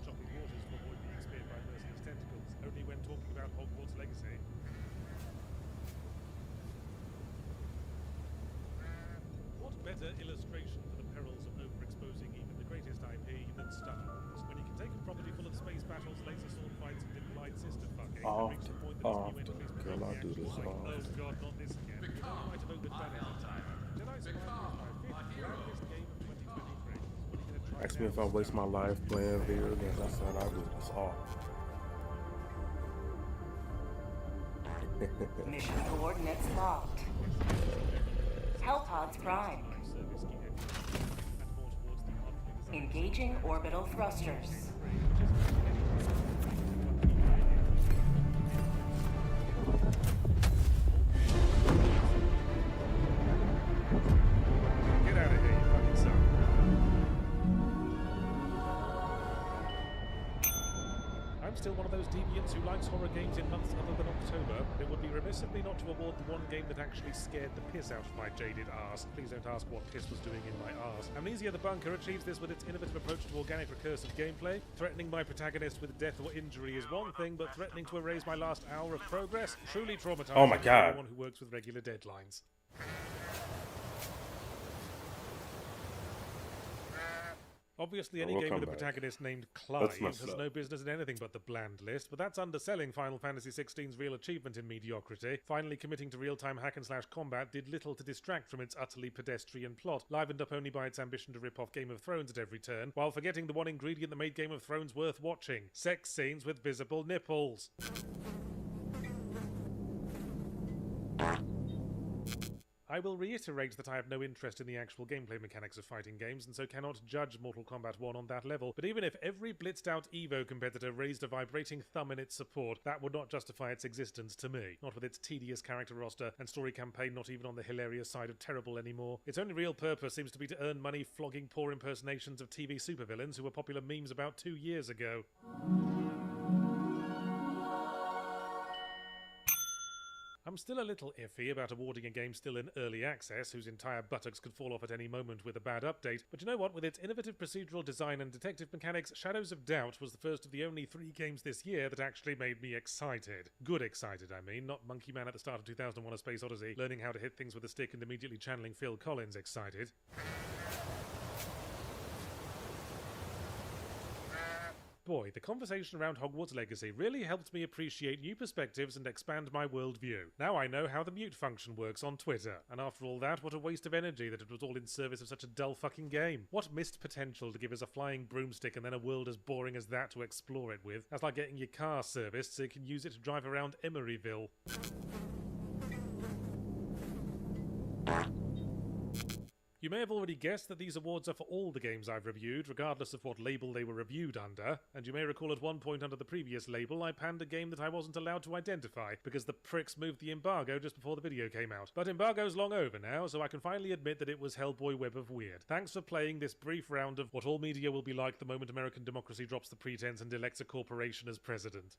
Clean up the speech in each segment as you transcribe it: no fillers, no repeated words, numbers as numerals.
choppy waters to avoid being speared by merciless tentacles, only when talking about Hogwarts Legacy. What better illustration for the perils of overexposing even the greatest IP than Star Wars? When you can take a property full of space battles, laser sword fights, and implied sister fucking, and reach the point that its new entries become the actual like, oh god, not this again. You might have overdone it. Jedi Survivor is my fifth grandest game of 2023. What are you going to try? Ask me if I waste my life playing video games. I said I do this all. Mission coordinates locked. Hellpods primed. Engaging orbital thrusters. Get out of here, you fucking son. I'm still one of those deviants who likes horror games in months other than October, but it would be remiss of me not to award the one game that actually scared the piss out of my jaded arse. Please don't ask what piss was doing in my arse. Amnesia the Bunker achieves this with its innovative approach to organic recursive gameplay. Threatening my protagonist with death or injury is one thing, but threatening to erase my last hour of progress truly traumatizing Oh my God. anyone who works with regular deadlines. Obviously, any game with a protagonist named Clive has no business in anything but the bland list, but that's underselling Final Fantasy XVI's real achievement in mediocrity. Finally committing to real-time hack-and-slash combat did little to distract from its utterly pedestrian plot, livened up only by its ambition to rip off Game of Thrones at every turn, while forgetting the one ingredient that made Game of Thrones worth watching: sex scenes with visible nipples. I will reiterate that I have no interest in the actual gameplay mechanics of fighting games, and so cannot judge Mortal Kombat 1 on that level, but even if every blitzed out EVO competitor raised a vibrating thumb in its support, that would not justify its existence to me. Not with its tedious character roster and story campaign not even on the hilarious side of terrible anymore. Its only real purpose seems to be to earn money flogging poor impersonations of TV supervillains who were popular memes about 2 years ago. I'm still a little iffy about awarding a game still in early access, whose entire buttocks could fall off at any moment with a bad update, but you know what, with its innovative procedural design and detective mechanics, Shadows of Doubt was the first of the only 3 games this year that actually made me excited. Good excited, I mean, not Monkey Man at the start of 2001: A Space Odyssey, learning how to hit things with a stick and immediately channeling Phil Collins excited. Boy, the conversation around Hogwarts Legacy really helped me appreciate new perspectives and expand my worldview. Now I know how the mute function works on Twitter, and after all that, what a waste of energy that it was all in service of such a dull fucking game. What missed potential to give us a flying broomstick and then a world as boring as that to explore it with. That's like getting your car serviced so you can use it to drive around Emeryville. You may have already guessed that these awards are for all the games I've reviewed, regardless of what label they were reviewed under, and you may recall at one point under the previous label I panned a game that I wasn't allowed to identify, because the pricks moved the embargo just before the video came out. But embargo's long over now, so I can finally admit that it was Hellboy Web of Weird. Thanks for playing this brief round of what all media will be like the moment American democracy drops the pretense and elects a corporation as president.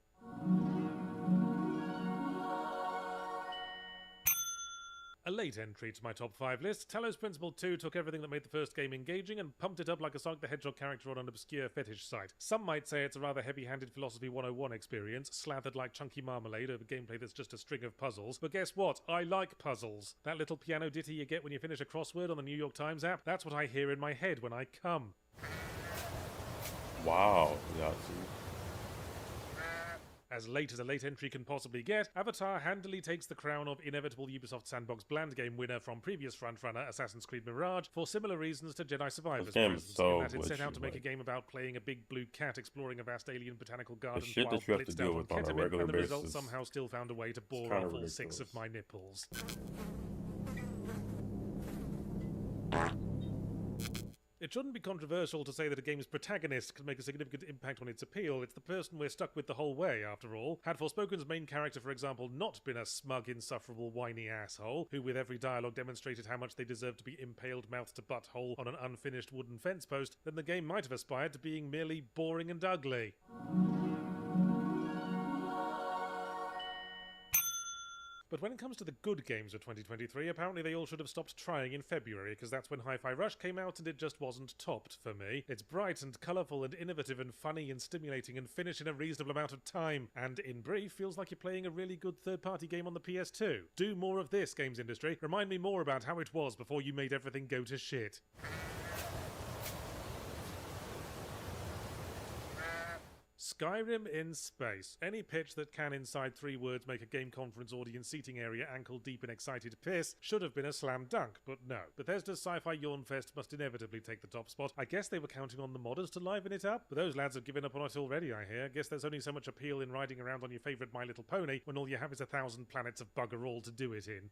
A late entry to my top 5 list, Talos Principle 2 took everything that made the first game engaging and pumped it up like a Sonic the Hedgehog character on an obscure fetish site. Some might say it's a rather heavy-handed Philosophy 101 experience, slathered like chunky marmalade over gameplay that's just a string of puzzles. But guess what? I like puzzles. That little piano ditty you get when you finish a crossword on the New York Times app, that's what I hear in my head when I come. Wow, yeah, As late as a late entry can possibly get, Avatar handily takes the crown of inevitable Ubisoft Sandbox bland game winner from previous frontrunner Assassin's Creed Mirage for similar reasons to Jedi Survivor's presence, in that it set out to make a game about playing a big blue cat exploring a vast alien botanical garden shit while that you have to blitzed deal out on with on a ketamine, regular and the result basis somehow still found a way to bore kinda off all 6 ridiculous. of my nipples. It shouldn't be controversial to say that a game's protagonist can make a significant impact on its appeal. It's the person we're stuck with the whole way, after all. Had Forspoken's main character, for example, not been a smug, insufferable, whiny asshole, who with every dialogue demonstrated how much they deserved to be impaled mouth to butthole on an unfinished wooden fence post, then the game might have aspired to being merely boring and ugly. But when it comes to the good games of 2023, apparently they all should have stopped trying in February, because that's when Hi-Fi Rush came out and it just wasn't topped for me. It's bright and colourful and innovative and funny and stimulating and finished in a reasonable amount of time, and in brief, feels like you're playing a really good third-party game on the PS2. Do more of this, games industry. Remind me more about how it was before you made everything go to shit. Skyrim in space. Any pitch that can, inside 3 words, make a game conference audience seating area ankle deep in excited piss should have been a slam dunk, but no. Bethesda's Sci-Fi Yawn Fest must inevitably take the top spot. I guess they were counting on the modders to liven it up, but those lads have given up on it already, I hear. Guess there's only so much appeal in riding around on your favourite My Little Pony when all you have is 1,000 planets of bugger all to do it in.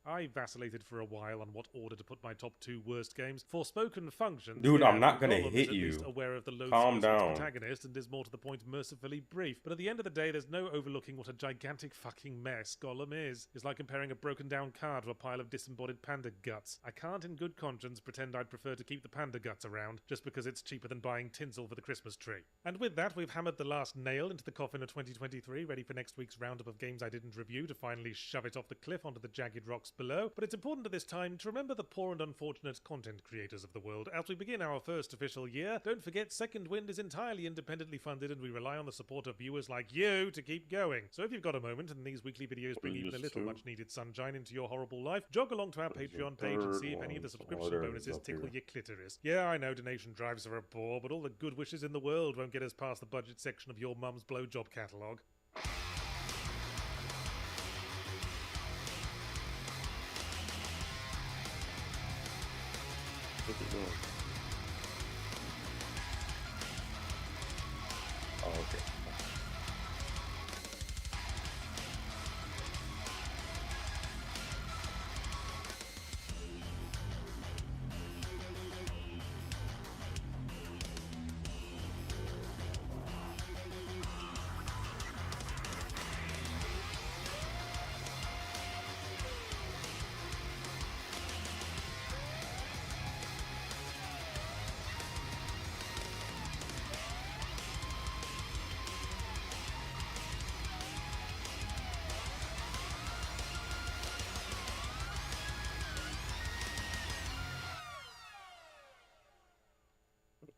I vacillated for a while on what order to put my top 2 worst games. Forspoken functions. Dude, yeah, I'm not gonna Gollum hit is at you. least aware of the Calm loathsomeness of down. its protagonist and is more to the point mercifully brief. But at the end of the day, there's no overlooking what a gigantic fucking mess Gollum is. It's like comparing a broken down car to a pile of disembodied panda guts. I can't in good conscience pretend I'd prefer to keep the panda guts around just because it's cheaper than buying tinsel for the Christmas tree. And with that, we've hammered the last nail into the coffin of 2023, ready for next week's roundup of games I didn't review to finally shove it off the cliff onto the jagged rocks below. But it's important at this time to remember the poor and unfortunate content creators of the world. As we begin our first official year, don't forget Second Wind is entirely independently funded and we rely on the support of viewers like you to keep going. So if you've got a moment and these weekly videos bring even a little much needed sunshine into your horrible life, jog along to our Patreon page and see if any of the subscription bonuses tickle your clitoris. Yeah, I know donation drives are a bore, but all the good wishes in the world won't get us past the budget section of your mum's blowjob catalogue. What's it doing? Oh, okay.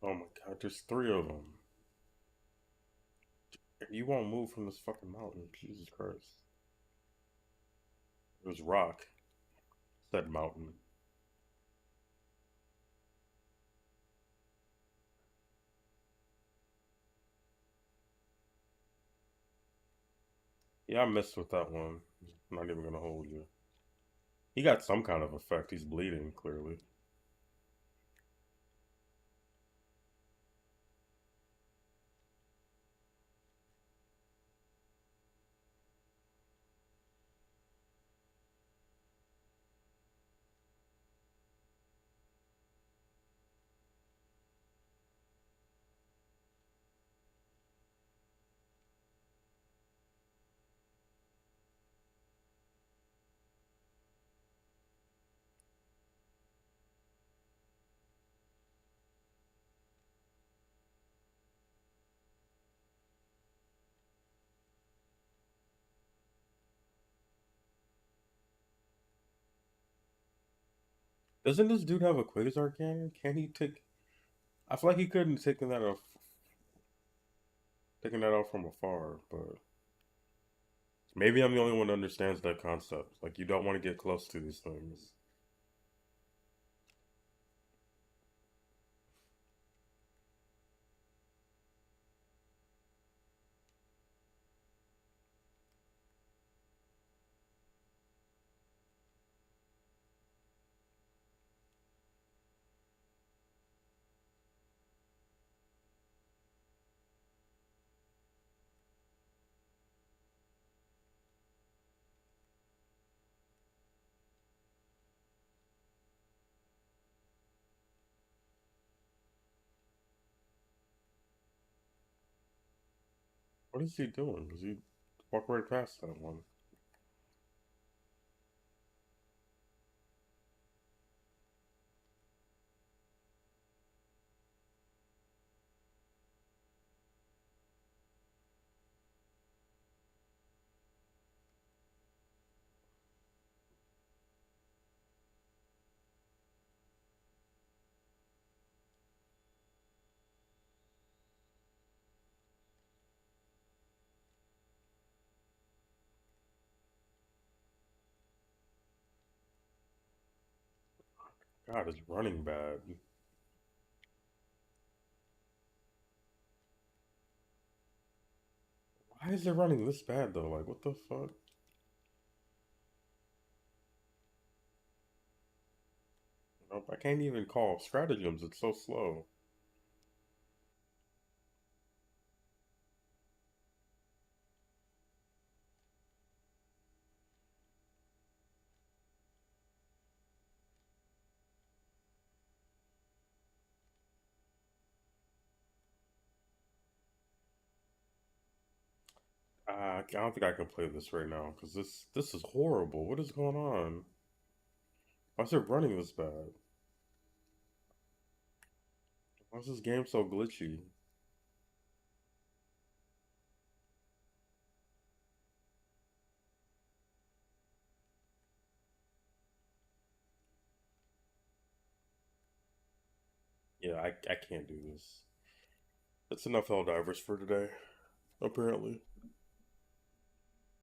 Oh my god, there's 3 of them. You won't move from this fucking mountain. Jesus Christ. It was rock. Said mountain. Yeah, I messed with that one. I'm not even gonna hold you. He got some kind of effect. He's bleeding, clearly. Doesn't this dude have a quasar cannon? Can he take... I feel like he couldn't taken that off from afar, but maybe I'm the only one that understands that concept. Like, you don't want to get close to these things. What is he doing? Does he walk right past that one? God, it's running bad. Why is it running this bad though? Like, what the fuck? Nope, I can't even call stratagems. It's so slow. I don't think I can play this right now because this is horrible. What is going on? Why is it running this bad? Why is this game so glitchy? Yeah, I can't do this. That's enough Helldivers for today, apparently.